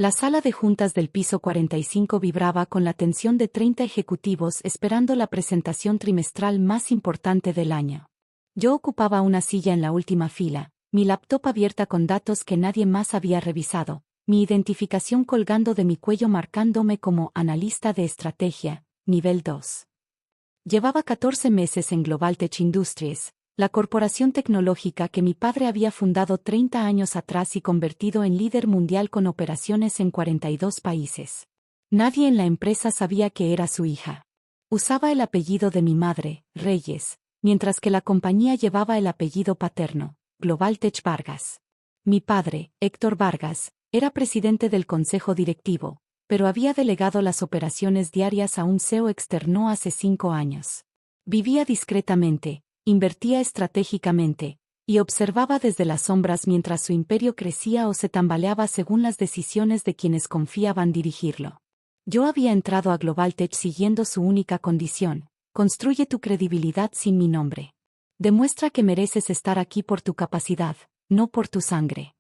La sala de juntas del piso 45 vibraba con la tensión de 30 ejecutivos esperando la presentación trimestral más importante del año. Yo ocupaba una silla en la última fila, mi laptop abierta con datos que nadie más había revisado, mi identificación colgando de mi cuello marcándome como analista de estrategia, nivel 2. Llevaba 14 meses en Global Tech Industries, la corporación tecnológica que mi padre había fundado 30 años atrás y convertido en líder mundial con operaciones en 42 países. Nadie en la empresa sabía que era su hija. Usaba el apellido de mi madre, Reyes, mientras que la compañía llevaba el apellido paterno, Global Tech Vargas. Mi padre, Héctor Vargas, era presidente del consejo directivo, pero había delegado las operaciones diarias a un CEO externo hace 5 años. Vivía discretamente, invertía estratégicamente, y observaba desde las sombras mientras su imperio crecía o se tambaleaba según las decisiones de quienes confiaban dirigirlo. Yo había entrado a Global Tech siguiendo su única condición: construye tu credibilidad sin mi nombre. Demuestra que mereces estar aquí por tu capacidad, no por tu sangre.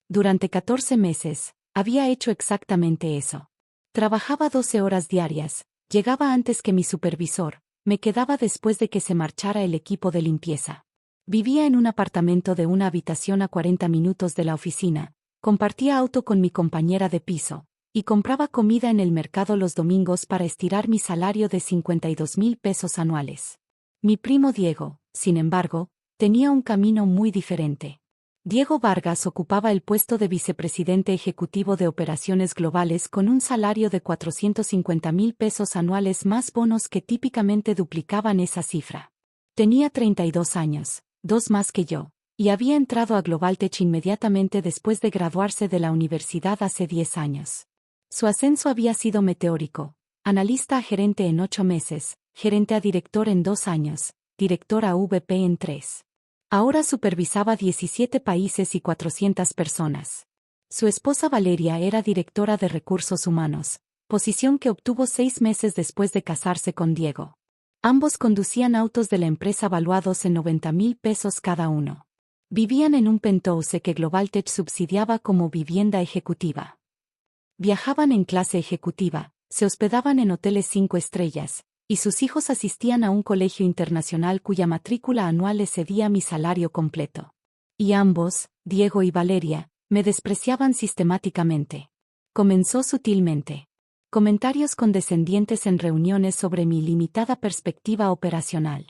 Durante 14 meses, había hecho exactamente eso. Trabajaba 12 horas diarias, llegaba antes que mi supervisor, me quedaba después de que se marchara el equipo de limpieza. Vivía en un apartamento de una habitación a 40 minutos de la oficina, compartía auto con mi compañera de piso, y compraba comida en el mercado los domingos para estirar mi salario de 52,000 pesos anuales. Mi primo Diego, sin embargo, tenía un camino muy diferente. Diego Vargas ocupaba el puesto de vicepresidente ejecutivo de operaciones globales con un salario de 450,000 pesos anuales más bonos que típicamente duplicaban esa cifra. Tenía 32 años, 2 más que yo, y había entrado a Global Tech inmediatamente después de graduarse de la universidad hace 10 años. Su ascenso había sido meteórico: analista a gerente en 8 meses, gerente a director en 2 años, director a VP en 3. Ahora supervisaba 17 países y 400 personas. Su esposa Valeria era directora de recursos humanos, posición que obtuvo 6 meses después de casarse con Diego. Ambos conducían autos de la empresa valuados en 90,000 pesos cada uno. Vivían en un penthouse que Global Tech subsidiaba como vivienda ejecutiva. Viajaban en clase ejecutiva, se hospedaban en hoteles 5 estrellas, y sus hijos asistían a un colegio internacional cuya matrícula anual excedía mi salario completo. Y ambos, Diego y Valeria, me despreciaban sistemáticamente. Comenzó sutilmente. Comentarios condescendientes en reuniones sobre mi limitada perspectiva operacional.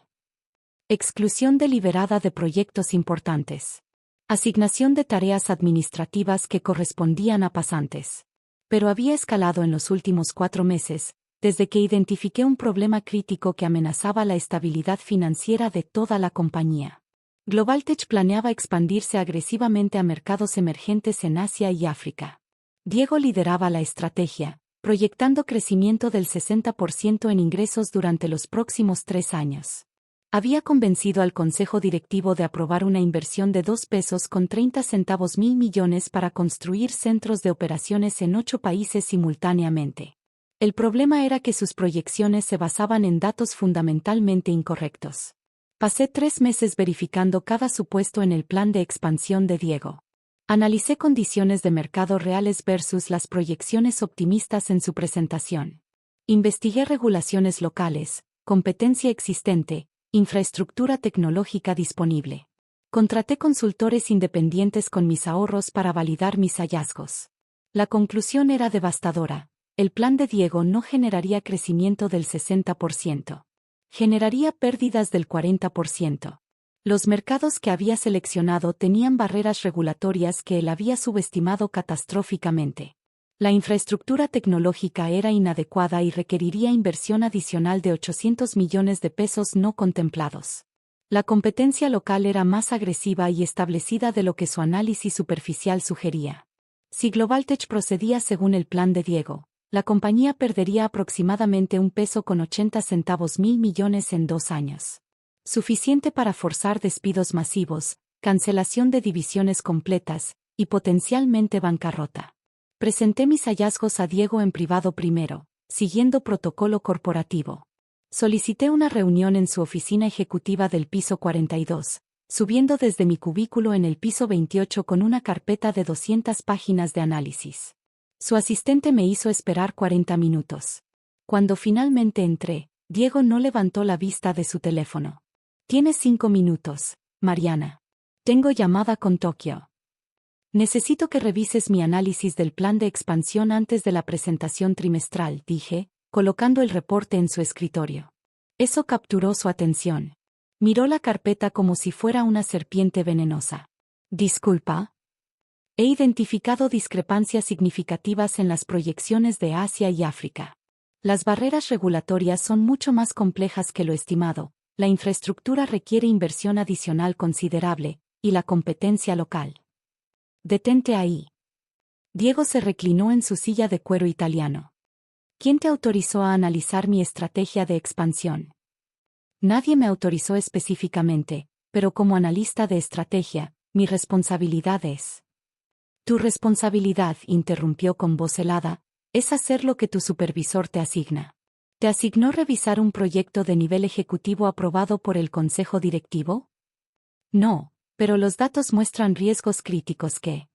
Exclusión deliberada de proyectos importantes. Asignación de tareas administrativas que correspondían a pasantes. Pero había escalado en los últimos 4 meses, desde que identifiqué un problema crítico que amenazaba la estabilidad financiera de toda la compañía. Global Tech planeaba expandirse agresivamente a mercados emergentes en Asia y África. Diego lideraba la estrategia, proyectando crecimiento del 60% en ingresos durante los próximos 3 años. Había convencido al consejo directivo de aprobar una inversión de 2 pesos con 30 centavos mil millones para construir centros de operaciones en 8 países simultáneamente. El problema era que sus proyecciones se basaban en datos fundamentalmente incorrectos. Pasé 3 meses verificando cada supuesto en el plan de expansión de Diego. Analicé condiciones de mercado reales versus las proyecciones optimistas en su presentación. Investigué regulaciones locales, competencia existente, infraestructura tecnológica disponible. Contraté consultores independientes con mis ahorros para validar mis hallazgos. La conclusión era devastadora. El plan de Diego no generaría crecimiento del 60%. Generaría pérdidas del 40%. Los mercados que había seleccionado tenían barreras regulatorias que él había subestimado catastróficamente. La infraestructura tecnológica era inadecuada y requeriría inversión adicional de 800 millones de pesos no contemplados. La competencia local era más agresiva y establecida de lo que su análisis superficial sugería. Si Global Tech procedía según el plan de Diego, la compañía perdería aproximadamente 1 peso con 80 centavos mil millones en 2 años. Suficiente para forzar despidos masivos, cancelación de divisiones completas, y potencialmente bancarrota. Presenté mis hallazgos a Diego en privado primero, siguiendo protocolo corporativo. Solicité una reunión en su oficina ejecutiva del piso 42, subiendo desde mi cubículo en el piso 28 con una carpeta de 200 páginas de análisis. Su asistente me hizo esperar 40 minutos. Cuando finalmente entré, Diego no levantó la vista de su teléfono. Tienes 5 minutos, Mariana. Tengo llamada con Tokio. Necesito que revises mi análisis del plan de expansión antes de la presentación trimestral, dije, colocando el reporte en su escritorio. Eso capturó su atención. Miró la carpeta como si fuera una serpiente venenosa. Disculpa. He identificado discrepancias significativas en las proyecciones de Asia y África. Las barreras regulatorias son mucho más complejas que lo estimado, la infraestructura requiere inversión adicional considerable, y la competencia local. Detente ahí. Diego se reclinó en su silla de cuero italiano. ¿Quién te autorizó a analizar mi estrategia de expansión? Nadie me autorizó específicamente, pero como analista de estrategia, mi responsabilidad es. Tu responsabilidad, interrumpió con voz helada, es hacer lo que tu supervisor te asigna. ¿Te asignó revisar un proyecto de nivel ejecutivo aprobado por el Consejo Directivo? No, pero los datos muestran riesgos críticos que.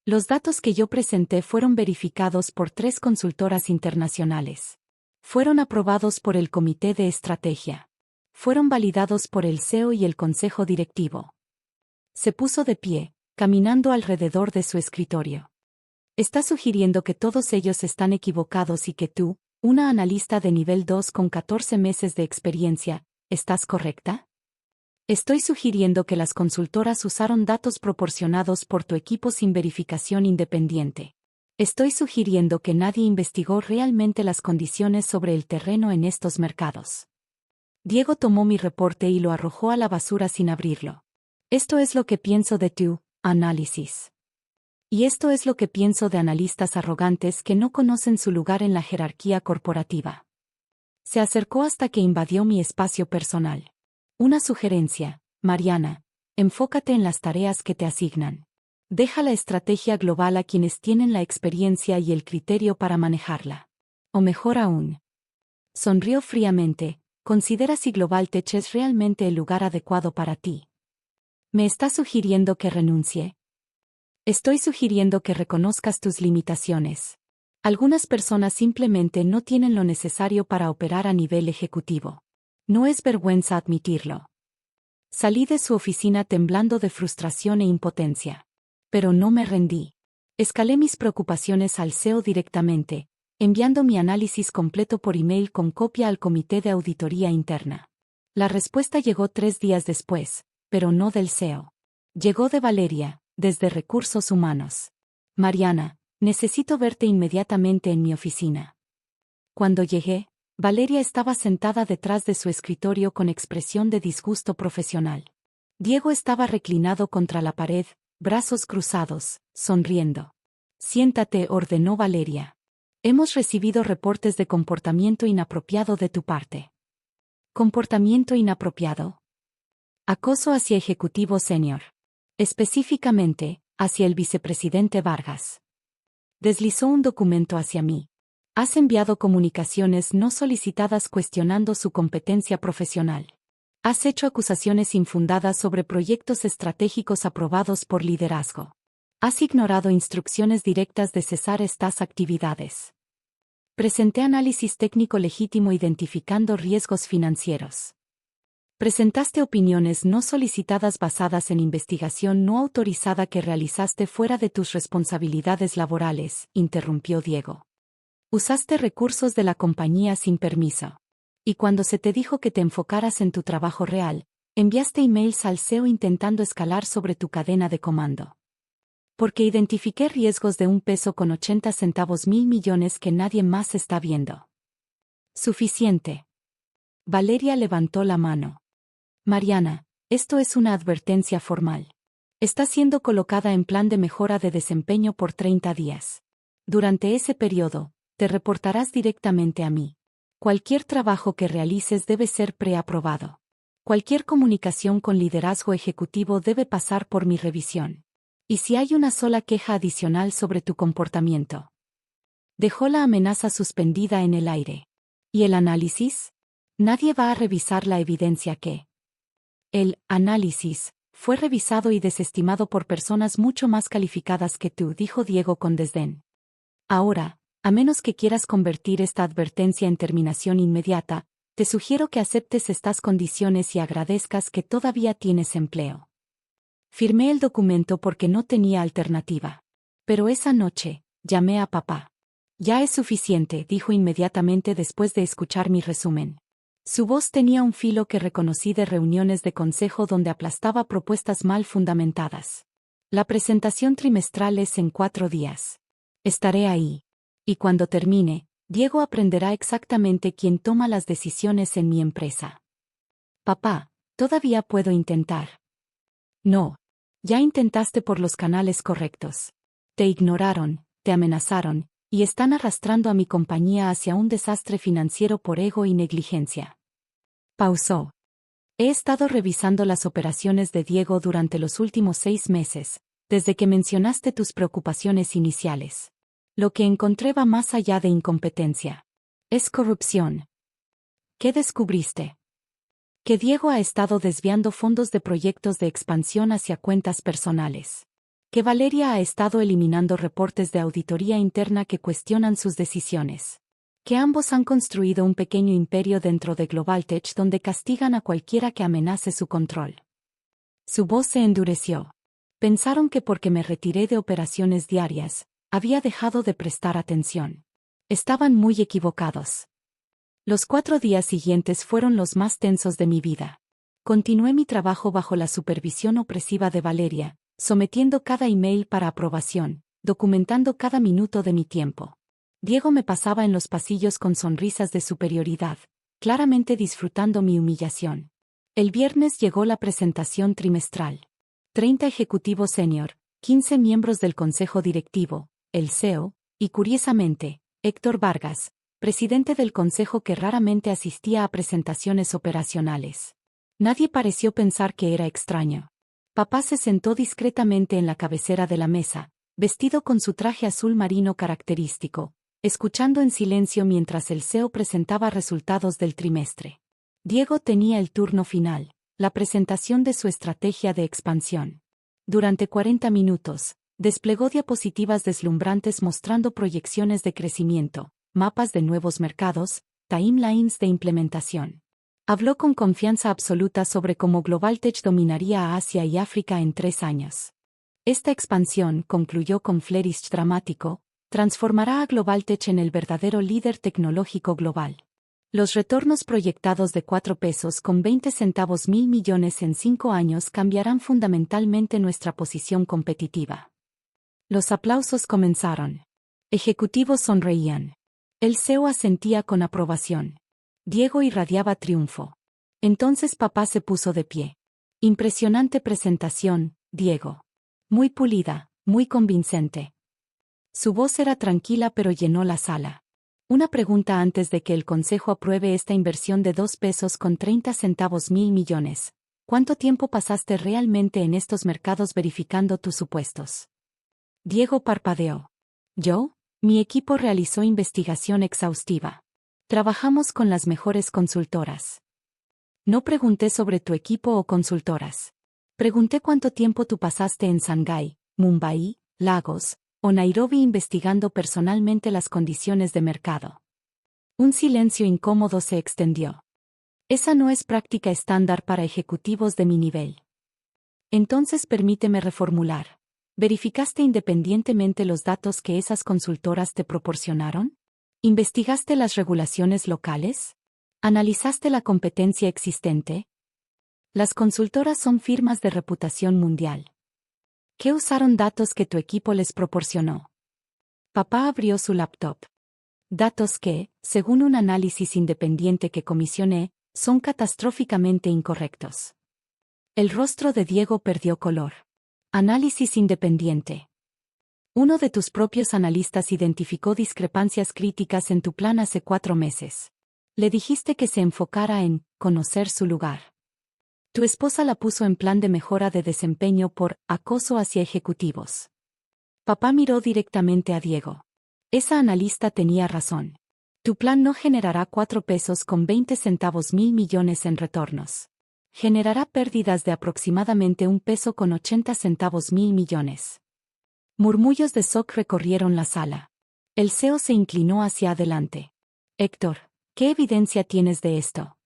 Los datos que yo presenté fueron verificados por 3 consultoras internacionales. Fueron aprobados por el Comité de Estrategia. Fueron validados por el CEO y el Consejo Directivo. Se puso de pie, caminando alrededor de su escritorio. ¿Está sugiriendo que todos ellos están equivocados y que tú, una analista de nivel 2 con 14 meses de experiencia, estás correcta? Estoy sugiriendo que las consultoras usaron datos proporcionados por tu equipo sin verificación independiente. Estoy sugiriendo que nadie investigó realmente las condiciones sobre el terreno en estos mercados. Diego tomó mi reporte y lo arrojó a la basura sin abrirlo. Esto es lo que pienso de tu análisis. Y esto es lo que pienso de analistas arrogantes que no conocen su lugar en la jerarquía corporativa. Se acercó hasta que invadió mi espacio personal. Una sugerencia, Mariana, enfócate en las tareas que te asignan. Deja la estrategia global a quienes tienen la experiencia y el criterio para manejarla. O mejor aún. Sonrió fríamente, considera si Global Tech es realmente el lugar adecuado para ti. ¿Me estás sugiriendo que renuncie? Estoy sugiriendo que reconozcas tus limitaciones. Algunas personas simplemente no tienen lo necesario para operar a nivel ejecutivo. No es vergüenza admitirlo. Salí de su oficina temblando de frustración e impotencia. Pero no me rendí. Escalé mis preocupaciones al CEO directamente, enviando mi análisis completo por email con copia al Comité de Auditoría Interna. La respuesta llegó 3 días después, pero no del CEO. Llegó de Valeria, desde Recursos Humanos. Mariana, necesito verte inmediatamente en mi oficina. Cuando llegué, Valeria estaba sentada detrás de su escritorio con expresión de disgusto profesional. Diego estaba reclinado contra la pared, brazos cruzados, sonriendo. Siéntate, ordenó Valeria. Hemos recibido reportes de comportamiento inapropiado de tu parte. ¿Comportamiento inapropiado? Acoso hacia ejecutivo senior. Específicamente, hacia el vicepresidente Vargas. Deslizó un documento hacia mí. Has enviado comunicaciones no solicitadas cuestionando su competencia profesional. Has hecho acusaciones infundadas sobre proyectos estratégicos aprobados por liderazgo. Has ignorado instrucciones directas de cesar estas actividades. Presenté análisis técnico legítimo identificando riesgos financieros. Presentaste opiniones no solicitadas basadas en investigación no autorizada que realizaste fuera de tus responsabilidades laborales, interrumpió Diego. Usaste recursos de la compañía sin permiso. Y cuando se te dijo que te enfocaras en tu trabajo real, enviaste emails al CEO intentando escalar sobre tu cadena de comando. Porque identifiqué riesgos de 1,80 millones que nadie más está viendo. Suficiente. Valeria levantó la mano. Mariana, esto es una advertencia formal. Está siendo colocada en plan de mejora de desempeño por 30 días. Durante ese periodo, te reportarás directamente a mí. Cualquier trabajo que realices debe ser preaprobado. Cualquier comunicación con liderazgo ejecutivo debe pasar por mi revisión. Y si hay una sola queja adicional sobre tu comportamiento. Dejó la amenaza suspendida en el aire. ¿Y el análisis? Nadie va a revisar la evidencia que. El análisis fue revisado y desestimado por personas mucho más calificadas que tú, dijo Diego con desdén. Ahora, a menos que quieras convertir esta advertencia en terminación inmediata, te sugiero que aceptes estas condiciones y agradezcas que todavía tienes empleo. Firmé el documento porque no tenía alternativa. Pero esa noche, llamé a papá. Ya es suficiente, dijo inmediatamente después de escuchar mi resumen. Su voz tenía un filo que reconocí de reuniones de consejo donde aplastaba propuestas mal fundamentadas. La presentación trimestral es en 4 días. Estaré ahí. Y cuando termine, Diego aprenderá exactamente quién toma las decisiones en mi empresa. Papá, todavía puedo intentar. No. Ya intentaste por los canales correctos. Te ignoraron, te amenazaron, y están arrastrando a mi compañía hacia un desastre financiero por ego y negligencia. Pausó. He estado revisando las operaciones de Diego durante los últimos 6 meses, desde que mencionaste tus preocupaciones iniciales. Lo que encontré va más allá de incompetencia. Es corrupción. ¿Qué descubriste? Que Diego ha estado desviando fondos de proyectos de expansión hacia cuentas personales. Que Valeria ha estado eliminando reportes de auditoría interna que cuestionan sus decisiones. Que ambos han construido un pequeño imperio dentro de Globaltech donde castigan a cualquiera que amenace su control. Su voz se endureció. Pensaron que porque me retiré de operaciones diarias, había dejado de prestar atención. Estaban muy equivocados. Los 4 días siguientes fueron los más tensos de mi vida. Continué mi trabajo bajo la supervisión opresiva de Valeria, sometiendo cada email para aprobación, documentando cada minuto de mi tiempo. Diego me pasaba en los pasillos con sonrisas de superioridad, claramente disfrutando mi humillación. El viernes llegó la presentación trimestral. 30 ejecutivos senior, 15 miembros del consejo directivo, el CEO, y curiosamente, Héctor Vargas, presidente del consejo que raramente asistía a presentaciones operacionales. Nadie pareció pensar que era extraño. Papá se sentó discretamente en la cabecera de la mesa, vestido con su traje azul marino característico, escuchando en silencio mientras el CEO presentaba resultados del trimestre. Diego tenía el turno final, la presentación de su estrategia de expansión. Durante 40 minutos, desplegó diapositivas deslumbrantes mostrando proyecciones de crecimiento, mapas de nuevos mercados, timelines de implementación. Habló con confianza absoluta sobre cómo Globaltech dominaría a Asia y África en 3 años. Esta expansión, concluyó con flourish dramático, transformará a Globaltech en el verdadero líder tecnológico global. Los retornos proyectados de 4 pesos con 20 centavos mil millones en 5 años cambiarán fundamentalmente nuestra posición competitiva. Los aplausos comenzaron. Ejecutivos sonreían. El CEO asentía con aprobación. Diego irradiaba triunfo. Entonces papá se puso de pie. Impresionante presentación, Diego. Muy pulida, muy convincente. Su voz era tranquila pero llenó la sala. Una pregunta antes de que el consejo apruebe esta inversión de 2 pesos con 30 centavos mil millones. ¿Cuánto tiempo pasaste realmente en estos mercados verificando tus supuestos? Diego parpadeó. ¿Yo? Mi equipo realizó investigación exhaustiva. Trabajamos con las mejores consultoras. No pregunté sobre tu equipo o consultoras. Pregunté cuánto tiempo tú pasaste en Shanghái, Mumbai, Lagos o Nairobi investigando personalmente las condiciones de mercado. Un silencio incómodo se extendió. Esa no es práctica estándar para ejecutivos de mi nivel. Entonces permíteme reformular. ¿Verificaste independientemente los datos que esas consultoras te proporcionaron? ¿Investigaste las regulaciones locales? ¿Analizaste la competencia existente? Las consultoras son firmas de reputación mundial. ¿Qué usaron datos que tu equipo les proporcionó? Papá abrió su laptop. Datos que, según un análisis independiente que comisioné, son catastróficamente incorrectos. El rostro de Diego perdió color. Análisis independiente. Uno de tus propios analistas identificó discrepancias críticas en tu plan hace 4 meses. Le dijiste que se enfocara en conocer su lugar. Tu esposa la puso en plan de mejora de desempeño por acoso hacia ejecutivos. Papá miró directamente a Diego. Esa analista tenía razón. Tu plan no generará 4 pesos con 20 centavos mil millones en retornos. Generará pérdidas de aproximadamente 1 peso con 80 centavos mil millones. Murmullos de shock recorrieron la sala. El CEO se inclinó hacia adelante. Héctor, ¿qué evidencia tienes de esto?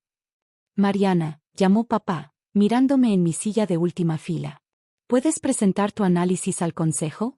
Mariana, llamó papá, mirándome en mi silla de última fila. ¿Puedes presentar tu análisis al consejo?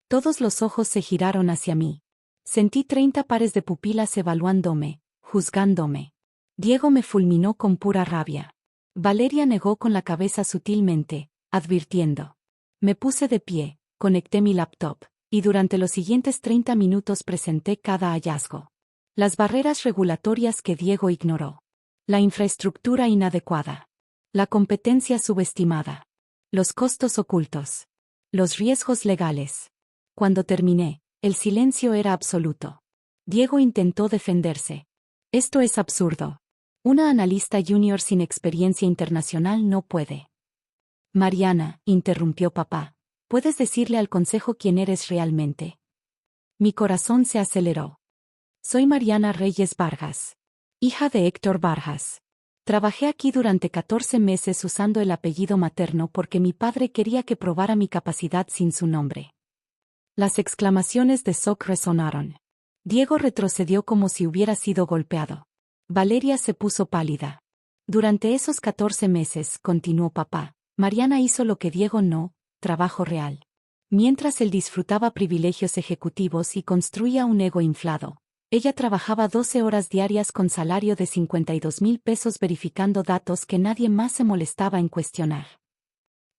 Todos los ojos se giraron hacia mí. Sentí 30 pares de pupilas evaluándome, juzgándome. Diego me fulminó con pura rabia. Valeria negó con la cabeza sutilmente, advirtiendo. Me puse de pie, conecté mi laptop, y durante los siguientes 30 minutos presenté cada hallazgo. Las barreras regulatorias que Diego ignoró. La infraestructura inadecuada. La competencia subestimada. Los costos ocultos. Los riesgos legales. Cuando terminé, el silencio era absoluto. Diego intentó defenderse. Esto es absurdo. Una analista junior sin experiencia internacional no puede. Mariana, interrumpió papá, ¿puedes decirle al consejo quién eres realmente? Mi corazón se aceleró. Soy Mariana Reyes Vargas, hija de Héctor Vargas. Trabajé aquí durante 14 meses usando el apellido materno porque mi padre quería que probara mi capacidad sin su nombre. Las exclamaciones de shock resonaron. Diego retrocedió como si hubiera sido golpeado. Valeria se puso pálida. Durante esos 14 meses, continuó papá, Mariana hizo lo que Diego no, trabajo real. Mientras él disfrutaba privilegios ejecutivos y construía un ego inflado, ella trabajaba 12 horas diarias con salario de 52,000 pesos verificando datos que nadie más se molestaba en cuestionar.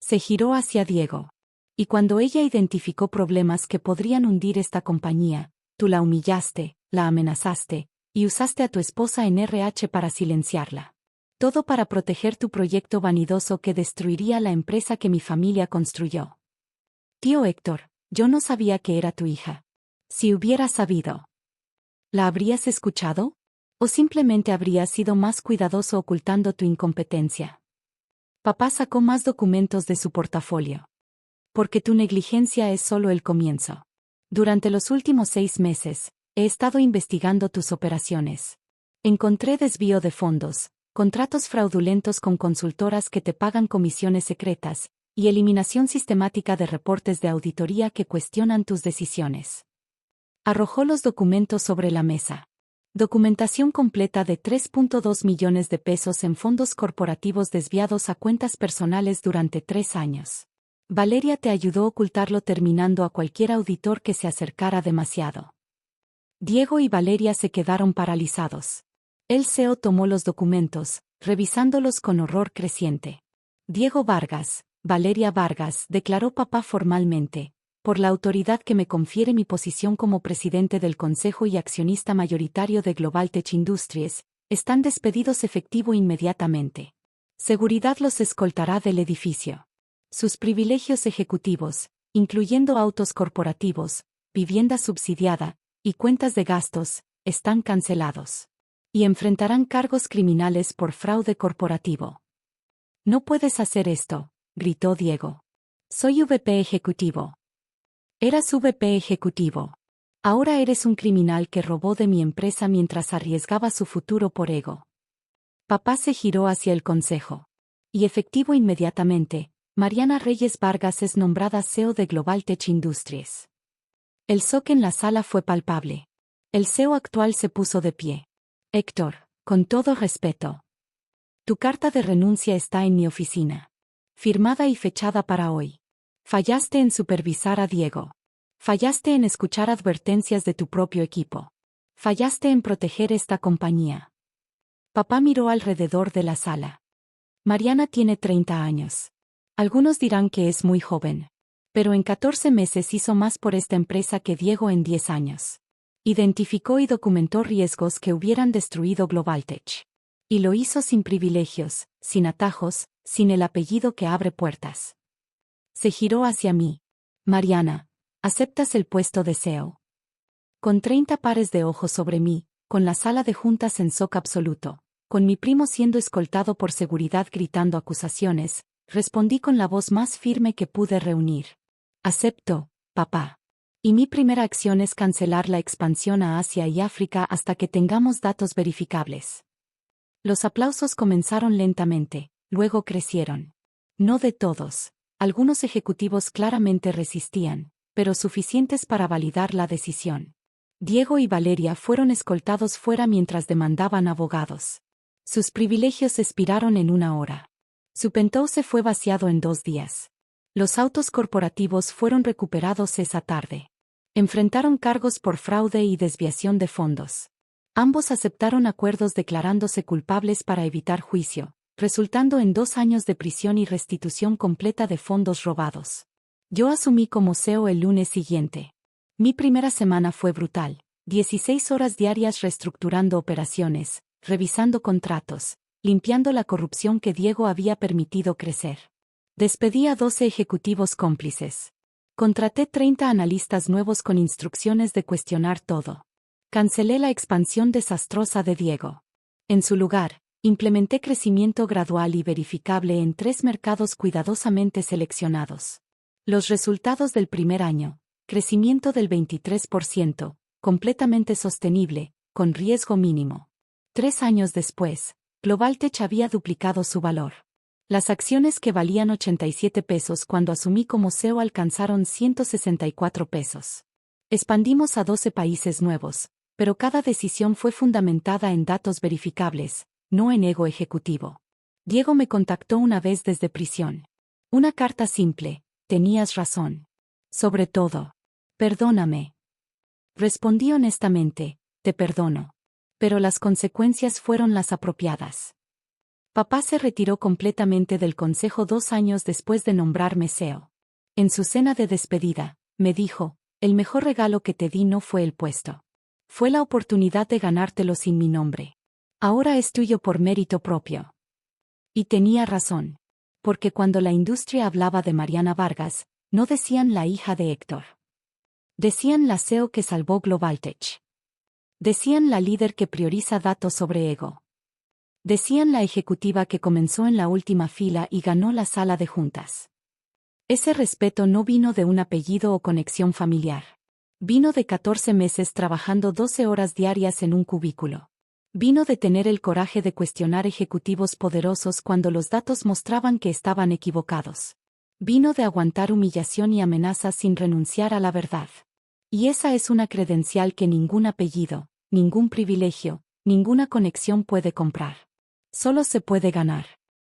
Se giró hacia Diego. Y cuando ella identificó problemas que podrían hundir esta compañía, tú la humillaste, la amenazaste, y usaste a tu esposa en RH para silenciarla. Todo para proteger tu proyecto vanidoso que destruiría la empresa que mi familia construyó. Tío Héctor, yo no sabía que era tu hija. Si hubiera sabido, ¿la habrías escuchado? ¿O simplemente habrías sido más cuidadoso ocultando tu incompetencia? Papá sacó más documentos de su portafolio. Porque tu negligencia es solo el comienzo. Durante los últimos 6 meses, he estado investigando tus operaciones. Encontré desvío de fondos, contratos fraudulentos con consultoras que te pagan comisiones secretas, y eliminación sistemática de reportes de auditoría que cuestionan tus decisiones. Arrojó los documentos sobre la mesa. Documentación completa de 3.2 millones de pesos en fondos corporativos desviados a cuentas personales durante 3 años. Valeria te ayudó a ocultarlo terminando a cualquier auditor que se acercara demasiado. Diego y Valeria se quedaron paralizados. El CEO tomó los documentos, revisándolos con horror creciente. Diego Vargas, Valeria Vargas, declaró papá formalmente, por la autoridad que me confiere mi posición como presidente del Consejo y accionista mayoritario de Global Tech Industries, están despedidos efectivo inmediatamente. Seguridad los escoltará del edificio. Sus privilegios ejecutivos, incluyendo autos corporativos, vivienda subsidiada, y cuentas de gastos, están cancelados. Y enfrentarán cargos criminales por fraude corporativo. No puedes hacer esto, gritó Diego. Soy VP ejecutivo. Eras VP ejecutivo. Ahora eres un criminal que robó de mi empresa mientras arriesgaba su futuro por ego. Papá se giró hacia el consejo. Y efectivo inmediatamente, Mariana Reyes Vargas es nombrada CEO de Global Tech Industries. El shock en la sala fue palpable. El CEO actual se puso de pie. Héctor, con todo respeto. Tu carta de renuncia está en mi oficina. Firmada y fechada para hoy. Fallaste en supervisar a Diego. Fallaste en escuchar advertencias de tu propio equipo. Fallaste en proteger esta compañía. Papá miró alrededor de la sala. Mariana tiene 30 años. Algunos dirán que es muy joven. Pero en 14 meses hizo más por esta empresa que Diego en 10 años. Identificó y documentó riesgos que hubieran destruido GlobalTech. Y lo hizo sin privilegios, sin atajos, sin el apellido que abre puertas. Se giró hacia mí. Mariana, ¿aceptas el puesto de CEO? Con 30 pares de ojos sobre mí, con la sala de juntas en shock absoluto, con mi primo siendo escoltado por seguridad gritando acusaciones, respondí con la voz más firme que pude reunir. Acepto, papá. Y mi primera acción es cancelar la expansión a Asia y África hasta que tengamos datos verificables. Los aplausos comenzaron lentamente, luego crecieron. No de todos. Algunos ejecutivos claramente resistían, pero suficientes para validar la decisión. Diego y Valeria fueron escoltados fuera mientras demandaban abogados. Sus privilegios expiraron en 1 hora. Su penthouse fue vaciado en 2 días. Los autos corporativos fueron recuperados esa tarde. Enfrentaron cargos por fraude y desviación de fondos. Ambos aceptaron acuerdos declarándose culpables para evitar juicio, resultando en 2 años de prisión y restitución completa de fondos robados. Yo asumí como CEO el lunes siguiente. Mi primera semana fue brutal. 16 horas diarias reestructurando operaciones, revisando contratos, limpiando la corrupción que Diego había permitido crecer. Despedí a 12 ejecutivos cómplices. Contraté 30 analistas nuevos con instrucciones de cuestionar todo. Cancelé la expansión desastrosa de Diego. En su lugar, implementé crecimiento gradual y verificable en 3 mercados cuidadosamente seleccionados. Los resultados del primer año: crecimiento del 23%, completamente sostenible, con riesgo mínimo. 3 años después, Globaltech había duplicado su valor. Las acciones que valían 87 pesos cuando asumí como CEO alcanzaron 164 pesos. Expandimos a 12 países nuevos, pero cada decisión fue fundamentada en datos verificables, no en ego ejecutivo. Diego me contactó una vez desde prisión. Una carta simple: tenías razón. Sobre todo, perdóname. Respondí honestamente: te perdono. Pero las consecuencias fueron las apropiadas. Papá se retiró completamente del consejo 2 años después de nombrarme CEO. En su cena de despedida, me dijo: el mejor regalo que te di no fue el puesto. Fue la oportunidad de ganártelo sin mi nombre. Ahora es tuyo por mérito propio. Y tenía razón. Porque cuando la industria hablaba de Mariana Vargas, no decían la hija de Héctor. Decían la CEO que salvó Globaltech. Decían la líder que prioriza datos sobre ego. Decían la ejecutiva que comenzó en la última fila y ganó la sala de juntas. Ese respeto no vino de un apellido o conexión familiar. Vino de 14 meses trabajando 12 horas diarias en un cubículo. Vino de tener el coraje de cuestionar ejecutivos poderosos cuando los datos mostraban que estaban equivocados. Vino de aguantar humillación y amenazas sin renunciar a la verdad. Y esa es una credencial que ningún apellido, ningún privilegio, ninguna conexión puede comprar. Solo se puede ganar.